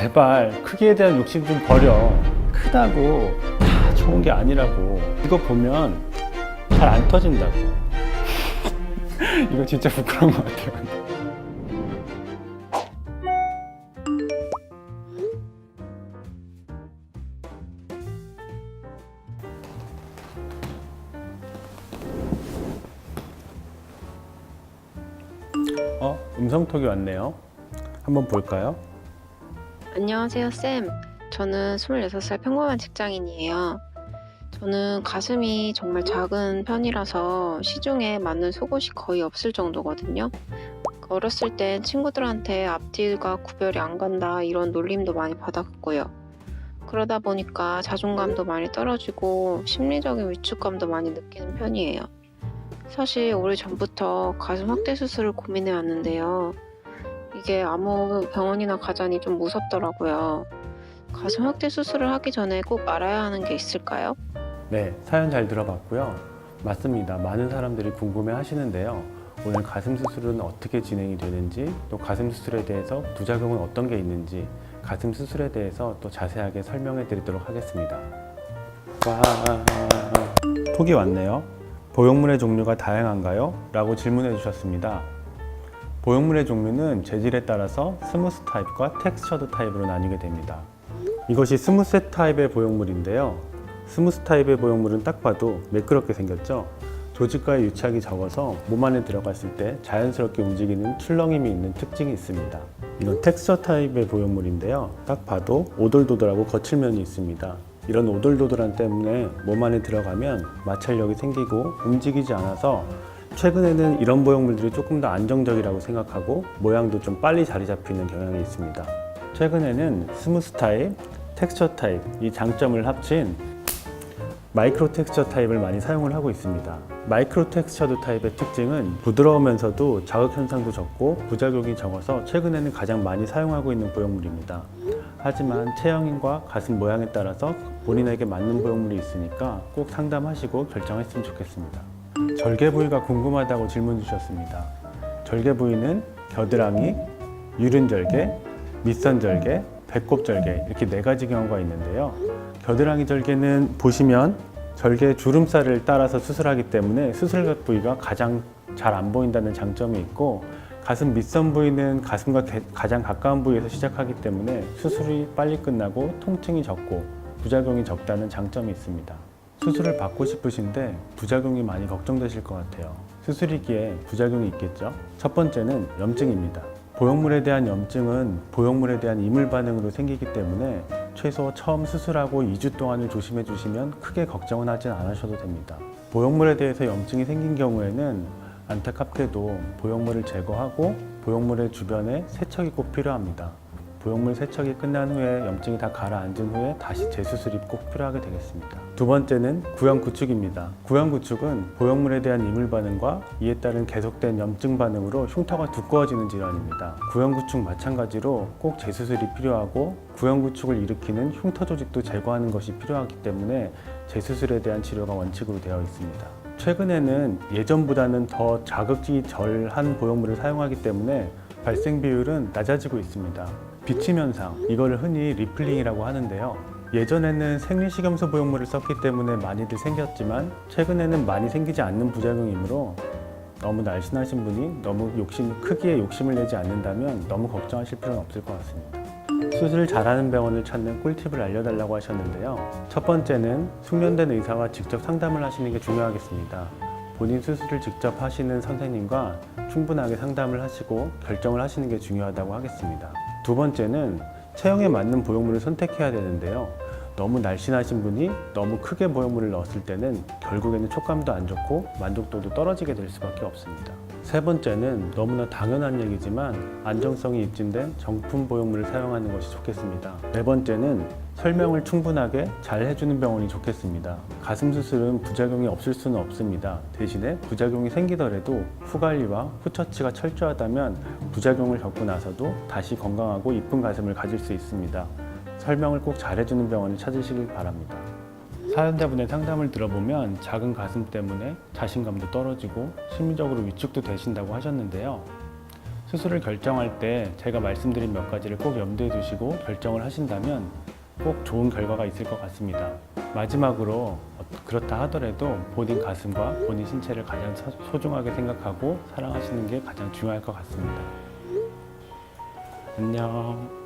제발 크기에 대한 욕심 좀 버려. 크다고 다 좋은 게 아니라고. 이거 보면 잘 안 터진다고. 이거 진짜 부끄러운 것 같아요. 음성톡이 왔네요. 한번 볼까요? 안녕하세요, 쌤. 저는 26살 평범한 직장인이에요. 저는 가슴이 정말 작은 편이라서 시중에 맞는 속옷이 거의 없을 정도거든요. 어렸을 땐 친구들한테 앞뒤가 구별이 안 간다 이런 놀림도 많이 받았고요. 그러다 보니까 자존감도 많이 떨어지고 심리적인 위축감도 많이 느끼는 편이에요. 사실 오래전부터 가슴 확대 수술을 고민해 왔는데요. 이게 아무 병원이나 가자니 좀 무섭더라고요. 가슴 확대 수술을 하기 전에 꼭 알아야 하는 게 있을까요? 네, 사연 잘 들어봤고요. 맞습니다. 많은 사람들이 궁금해 하시는데요. 오늘 가슴 수술은 어떻게 진행이 되는지, 또 가슴 수술에 대해서 부작용은 어떤 게 있는지, 가슴 수술에 대해서 또 자세하게 설명해 드리도록 하겠습니다. 와, 톡이 왔네요. 보형물의 종류가 다양한가요? 라고 질문해 주셨습니다. 보형물의 종류는 재질에 따라서 스무스 타입과 텍스처드 타입으로 나뉘게 됩니다. 이것이 스무스 타입의 보형물인데요. 스무스 타입의 보형물은 딱 봐도 매끄럽게 생겼죠? 조직과의 유착이 적어서 몸 안에 들어갔을 때 자연스럽게 움직이는 출렁임이 있는 특징이 있습니다. 이건 텍스처 타입의 보형물인데요. 딱 봐도 오돌도돌하고 거칠 면이 있습니다. 이런 오돌도돌함 때문에 몸 안에 들어가면 마찰력이 생기고 움직이지 않아서 최근에는 이런 보형물들이 조금 더 안정적이라고 생각하고 모양도 좀 빨리 자리 잡히는 경향이 있습니다. 최근에는 스무스 타입, 텍스처 타입 이 장점을 합친 마이크로 텍스처 타입을 많이 사용을 하고 있습니다. 마이크로 텍스처드 타입의 특징은 부드러우면서도 자극 현상도 적고 부작용이 적어서 최근에는 가장 많이 사용하고 있는 보형물입니다. 하지만 체형과 가슴 모양에 따라서 본인에게 맞는 보형물이 있으니까 꼭 상담하시고 결정했으면 좋겠습니다. 절개 부위가 궁금하다고 질문 주셨습니다. 절개 부위는 겨드랑이, 유륜절개, 밑선절개, 배꼽절개 이렇게 4가지 경우가 있는데요. 겨드랑이 절개는 보시면 절개 주름살을 따라서 수술하기 때문에 수술 부위가 가장 잘 안 보인다는 장점이 있고, 가슴 밑선 부위는 가슴과 가장 가까운 부위에서 시작하기 때문에 수술이 빨리 끝나고 통증이 적고 부작용이 적다는 장점이 있습니다. 수술을 받고 싶으신데 부작용이 많이 걱정되실 것 같아요. 수술이기에 부작용이 있겠죠? 첫 번째는 염증입니다. 보형물에 대한 염증은 보형물에 대한 이물 반응으로 생기기 때문에 최소 처음 수술하고 2주 동안을 조심해 주시면 크게 걱정은 하지 않으셔도 됩니다. 보형물에 대해서 염증이 생긴 경우에는 안타깝게도 보형물을 제거하고 보형물의 주변에 세척이 꼭 필요합니다. 보형물 세척이 끝난 후에 염증이 다 가라앉은 후에 다시 재수술이 꼭 필요하게 되겠습니다. 두 번째는 구형구축입니다. 구형구축은 보형물에 대한 이물 반응과 이에 따른 계속된 염증 반응으로 흉터가 두꺼워지는 질환입니다. 구형구축 마찬가지로 꼭 재수술이 필요하고 구형구축을 일으키는 흉터 조직도 제거하는 것이 필요하기 때문에 재수술에 대한 치료가 원칙으로 되어 있습니다. 최근에는 예전보다는 더 자극이 덜한 보형물을 사용하기 때문에 발생 비율은 낮아지고 있습니다. 비침 현상, 이거를 흔히 리플링이라고 하는데요. 예전에는 생리식염수 보형물을 썼기 때문에 많이들 생겼지만 최근에는 많이 생기지 않는 부작용이므로 너무 날씬하신 분이 너무 크기에 욕심을 내지 않는다면 너무 걱정하실 필요는 없을 것 같습니다. 수술 잘하는 병원을 찾는 꿀팁을 알려달라고 하셨는데요. 첫 번째는 숙련된 의사와 직접 상담을 하시는 게 중요하겠습니다. 본인 수술을 직접 하시는 선생님과 충분하게 상담을 하시고 결정을 하시는 게 중요하다고 하겠습니다. 두 번째는 체형에 맞는 보형물을 선택해야 되는데요. 너무 날씬하신 분이 너무 크게 보형물을 넣었을 때는 결국에는 촉감도 안 좋고 만족도도 떨어지게 될 수밖에 없습니다. 세 번째는 너무나 당연한 얘기지만 안정성이 입증된 정품 보형물을 사용하는 것이 좋겠습니다. 네 번째는 설명을 충분하게 잘 해주는 병원이 좋겠습니다. 가슴 수술은 부작용이 없을 수는 없습니다. 대신에 부작용이 생기더라도 후 관리와 후 처치가 철저하다면 부작용을 겪고 나서도 다시 건강하고 이쁜 가슴을 가질 수 있습니다. 설명을 꼭 잘해주는 병원을 찾으시길 바랍니다. 사연자분의 상담을 들어보면 작은 가슴 때문에 자신감도 떨어지고 심리적으로 위축도 되신다고 하셨는데요. 수술을 결정할 때 제가 말씀드린 몇 가지를 꼭 염두에 두시고 결정을 하신다면 꼭 좋은 결과가 있을 것 같습니다. 마지막으로 그렇다 하더라도 본인 가슴과 본인 신체를 가장 소중하게 생각하고 사랑하시는 게 가장 중요할 것 같습니다. 안녕.